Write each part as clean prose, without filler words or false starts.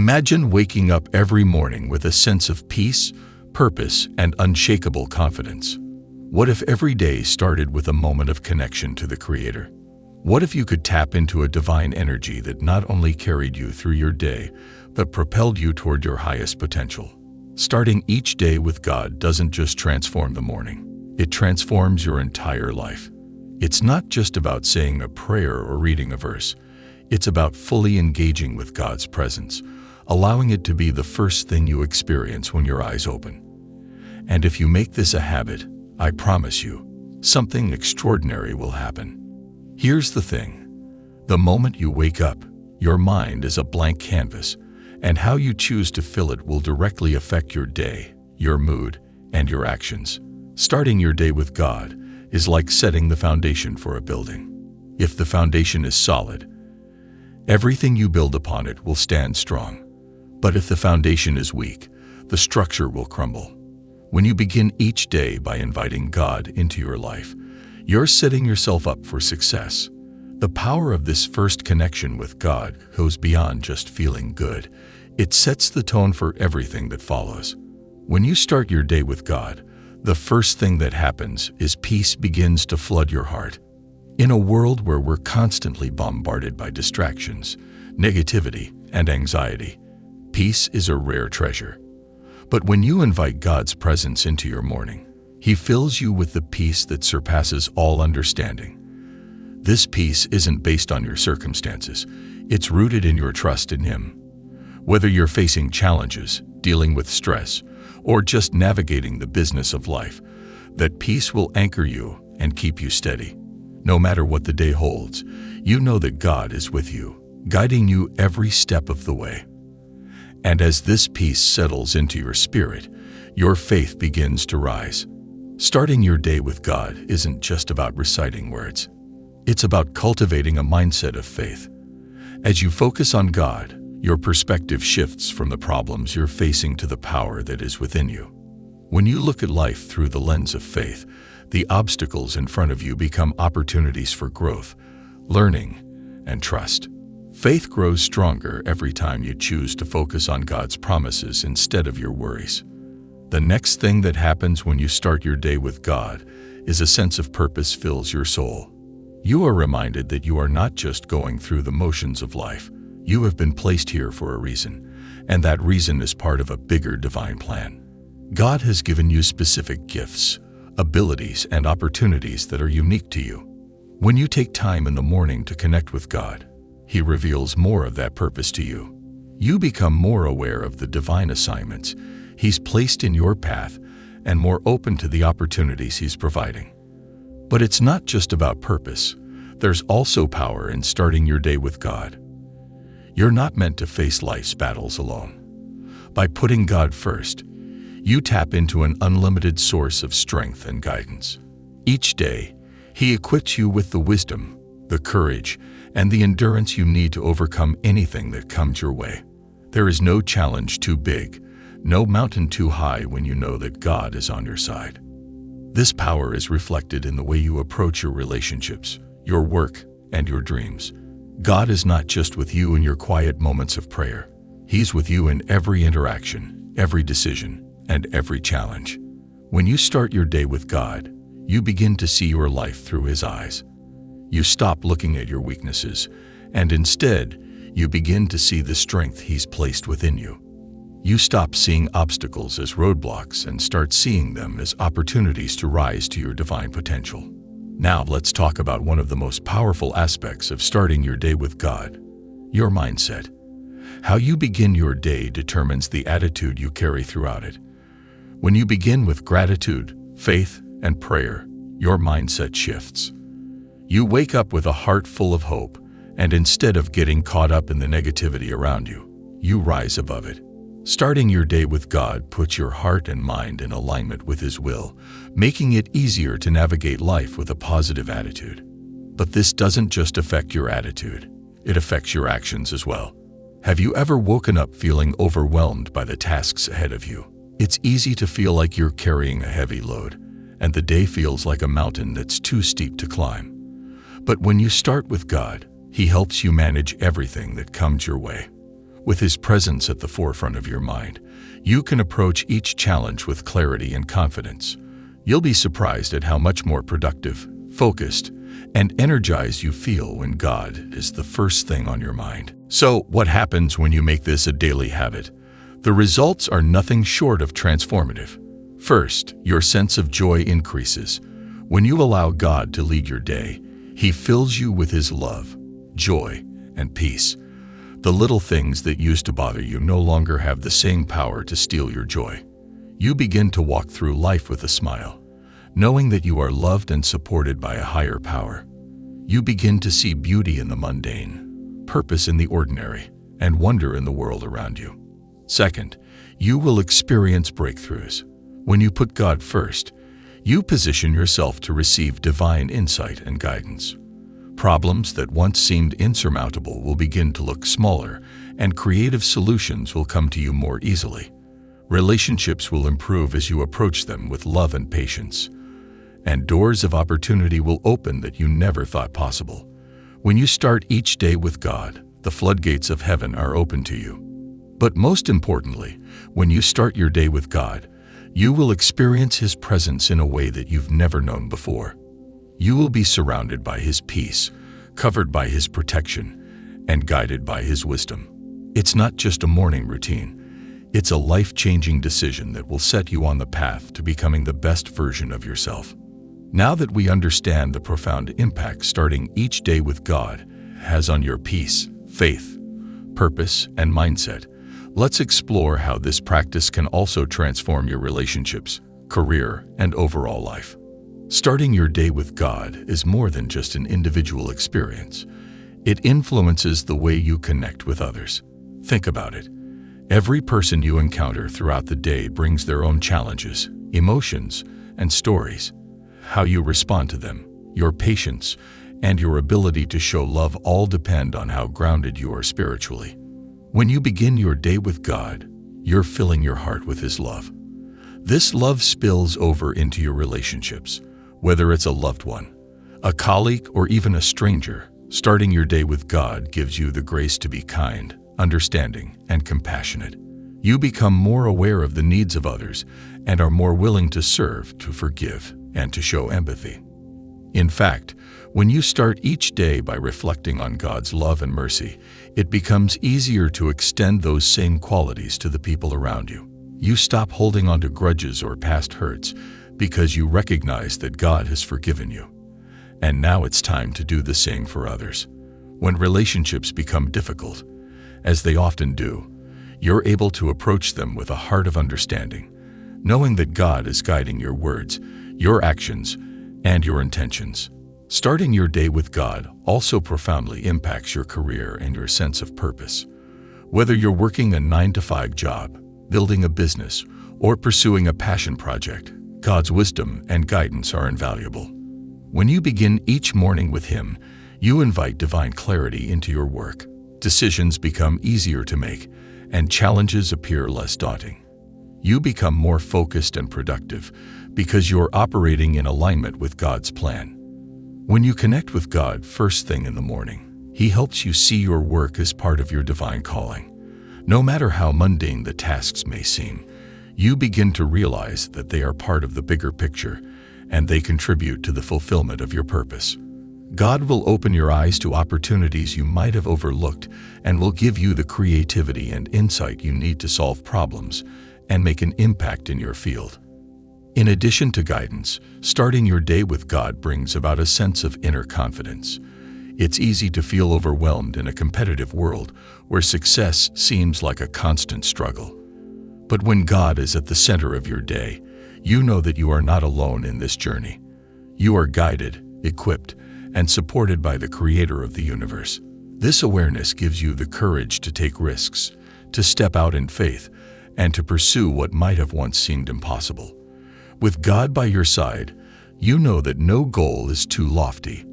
Imagine waking up every morning with a sense of peace, purpose, and unshakable confidence. What if every day started with a moment of connection to the Creator? What if you could tap into a divine energy that not only carried you through your day, but propelled you toward your highest potential? Starting each day with God doesn't just transform the morning. It transforms your entire life. It's not just about saying a prayer or reading a verse. It's about fully engaging with God's presence, allowing it to be the first thing you experience when your eyes open. And if you make this a habit, I promise you, something extraordinary will happen. Here's the thing. The moment you wake up, your mind is a blank canvas, and how you choose to fill it will directly affect your day, your mood, and your actions. Starting your day with God is like setting the foundation for a building. If the foundation is solid, everything you build upon it will stand strong. But if the foundation is weak, the structure will crumble. When you begin each day by inviting God into your life, you're setting yourself up for success. The power of this first connection with God goes beyond just feeling good. It sets the tone for everything that follows. When you start your day with God, the first thing that happens is peace begins to flood your heart. In a world where we're constantly bombarded by distractions, negativity, and anxiety, peace is a rare treasure. But when you invite God's presence into your morning, He fills you with the peace that surpasses all understanding. This peace isn't based on your circumstances. It's rooted in your trust in Him. Whether you're facing challenges, dealing with stress, or just navigating the business of life, that peace will anchor you and keep you steady. No matter what the day holds, you know that God is with you, guiding you every step of the way. And as this peace settles into your spirit, your faith begins to rise. Starting your day with God isn't just about reciting words. It's about cultivating a mindset of faith. As you focus on God, your perspective shifts from the problems you're facing to the power that is within you. When you look at life through the lens of faith, the obstacles in front of you become opportunities for growth, learning, and trust. Faith grows stronger every time you choose to focus on God's promises instead of your worries. The next thing that happens when you start your day with God is a sense of purpose fills your soul. You are reminded that you are not just going through the motions of life. You have been placed here for a reason, and that reason is part of a bigger divine plan. God has given you specific gifts, abilities, and opportunities that are unique to you. When you take time in the morning to connect with God, He reveals more of that purpose to you. You become more aware of the divine assignments He's placed in your path and more open to the opportunities He's providing. But it's not just about purpose. There's also power in starting your day with God. You're not meant to face life's battles alone. By putting God first, you tap into an unlimited source of strength and guidance. Each day, He equips you with the wisdom, the courage, and the endurance you need to overcome anything that comes your way. There is no challenge too big, no mountain too high when you know that God is on your side. This power is reflected in the way you approach your relationships, your work, and your dreams. God is not just with you in your quiet moments of prayer. He's with you in every interaction, every decision, and every challenge. When you start your day with God, you begin to see your life through His eyes. You stop looking at your weaknesses, and instead, you begin to see the strength He's placed within you. You stop seeing obstacles as roadblocks and start seeing them as opportunities to rise to your divine potential. Now let's talk about one of the most powerful aspects of starting your day with God, your mindset. How you begin your day determines the attitude you carry throughout it. When you begin with gratitude, faith, and prayer, your mindset shifts. You wake up with a heart full of hope, and instead of getting caught up in the negativity around you, you rise above it. Starting your day with God puts your heart and mind in alignment with His will, making it easier to navigate life with a positive attitude. But this doesn't just affect your attitude, it affects your actions as well. Have you ever woken up feeling overwhelmed by the tasks ahead of you? It's easy to feel like you're carrying a heavy load, and the day feels like a mountain that's too steep to climb. But when you start with God, He helps you manage everything that comes your way. With His presence at the forefront of your mind, you can approach each challenge with clarity and confidence. You'll be surprised at how much more productive, focused, and energized you feel when God is the first thing on your mind. So, what happens when you make this a daily habit? The results are nothing short of transformative. First, your sense of joy increases. When you allow God to lead your day, He fills you with His love, joy, and peace. The little things that used to bother you no longer have the same power to steal your joy. You begin to walk through life with a smile, knowing that you are loved and supported by a higher power. You begin to see beauty in the mundane, purpose in the ordinary, and wonder in the world around you. Second, you will experience breakthroughs. When you put God first, you position yourself to receive divine insight and guidance. Problems that once seemed insurmountable will begin to look smaller, and creative solutions will come to you more easily. Relationships will improve as you approach them with love and patience, and doors of opportunity will open that you never thought possible. When you start each day with God, the floodgates of heaven are open to you. But most importantly, when you start your day with God, you will experience His presence in a way that you've never known before. You will be surrounded by His peace, covered by His protection, and guided by His wisdom. It's not just a morning routine. It's a life-changing decision that will set you on the path to becoming the best version of yourself. Now that we understand the profound impact starting each day with God has on your peace, faith, purpose, and mindset, let's explore how this practice can also transform your relationships, career, and overall life. Starting your day with God is more than just an individual experience. It influences the way you connect with others. Think about it. Every person you encounter throughout the day brings their own challenges, emotions, and stories. How you respond to them, your patience, and your ability to show love all depend on how grounded you are spiritually. When you begin your day with God, you're filling your heart with His love. This love spills over into your relationships. Whether it's a loved one, a colleague, or even a stranger, starting your day with God gives you the grace to be kind, understanding, and compassionate. You become more aware of the needs of others and are more willing to serve, to forgive, and to show empathy. In fact, when you start each day by reflecting on God's love and mercy, it becomes easier to extend those same qualities to the people around you. You stop holding on to grudges or past hurts because you recognize that God has forgiven you. And now it's time to do the same for others. When relationships become difficult, as they often do, you're able to approach them with a heart of understanding, knowing that God is guiding your words, your actions, and your intentions. Starting your day with God also profoundly impacts your career and your sense of purpose. Whether you're working a 9-to-5 job, building a business, or pursuing a passion project, God's wisdom and guidance are invaluable. When you begin each morning with Him, you invite divine clarity into your work. Decisions become easier to make, and challenges appear less daunting. You become more focused and productive because you're operating in alignment with God's plan. When you connect with God first thing in the morning, He helps you see your work as part of your divine calling. No matter how mundane the tasks may seem, you begin to realize that they are part of the bigger picture and they contribute to the fulfillment of your purpose. God will open your eyes to opportunities you might have overlooked and will give you the creativity and insight you need to solve problems and make an impact in your field. In addition to guidance, starting your day with God brings about a sense of inner confidence. It's easy to feel overwhelmed in a competitive world where success seems like a constant struggle. But when God is at the center of your day, you know that you are not alone in this journey. You are guided, equipped, and supported by the Creator of the universe. This awareness gives you the courage to take risks, to step out in faith, and to pursue what might have once seemed impossible. With God by your side, you know that no goal is too lofty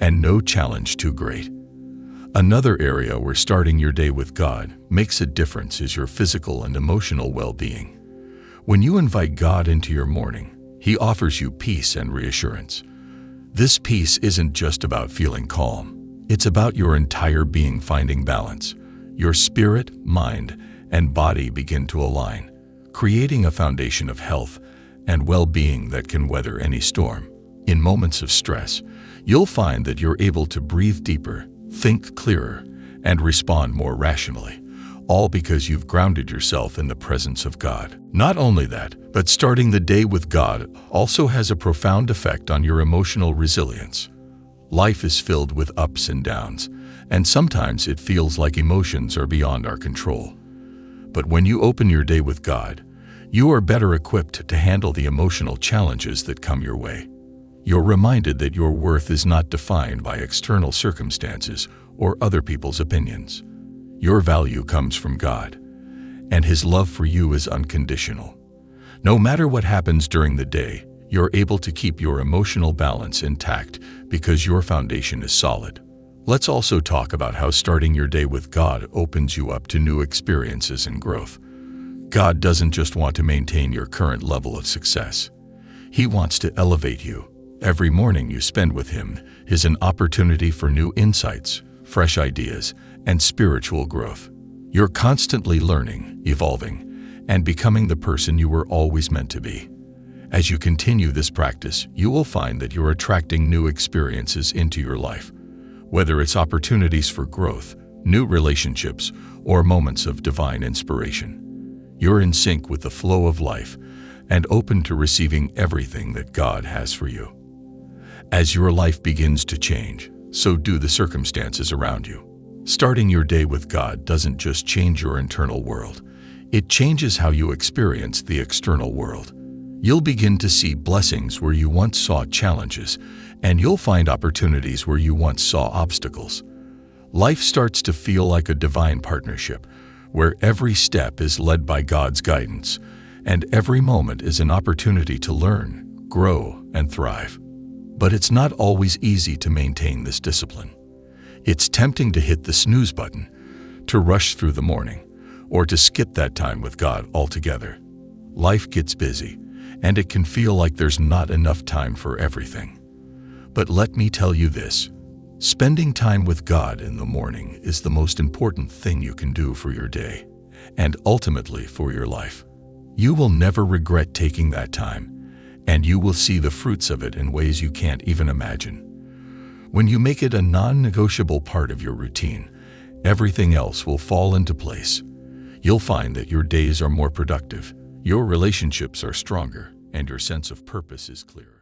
and no challenge too great. Another area where starting your day with God makes a difference is your physical and emotional well-being. When you invite God into your morning, He offers you peace and reassurance. This peace isn't just about feeling calm. It's about your entire being finding balance. your spirit, mind, and body begin to align, creating a foundation of health and well-being that can weather any storm. In moments of stress, you'll find that you're able to breathe deeper, think clearer, and respond more rationally, all because you've grounded yourself in the presence of God. Not only that, but starting the day with God also has a profound effect on your emotional resilience. Life is filled with ups and downs, and sometimes it feels like emotions are beyond our control. But when you open your day with God, you are better equipped to handle the emotional challenges that come your way. You're reminded that your worth is not defined by external circumstances or other people's opinions. Your value comes from God, and His love for you is unconditional. No matter what happens during the day, you're able to keep your emotional balance intact because your foundation is solid. Let's also talk about how starting your day with God opens you up to new experiences and growth. God doesn't just want to maintain your current level of success. He wants to elevate you. Every morning you spend with Him is an opportunity for new insights, fresh ideas, and spiritual growth. You're constantly learning, evolving, and becoming the person you were always meant to be. As you continue this practice, you will find that you're attracting new experiences into your life, whether it's opportunities for growth, new relationships, or moments of divine inspiration. You're in sync with the flow of life and open to receiving everything that God has for you. As your life begins to change, so do the circumstances around you. Starting your day with God doesn't just change your internal world, it changes how you experience the external world. You'll begin to see blessings where you once saw challenges, and you'll find opportunities where you once saw obstacles. Life starts to feel like a divine partnership, where every step is led by God's guidance, and every moment is an opportunity to learn, grow, and thrive. But it's not always easy to maintain this discipline. It's tempting to hit the snooze button, to rush through the morning, or to skip that time with God altogether. Life gets busy, and it can feel like there's not enough time for everything. But let me tell you this, spending time with God in the morning is the most important thing you can do for your day, and ultimately for your life. You will never regret taking that time, and you will see the fruits of it in ways you can't even imagine. When you make it a non-negotiable part of your routine, everything else will fall into place. You'll find that your days are more productive, your relationships are stronger, and your sense of purpose is clearer.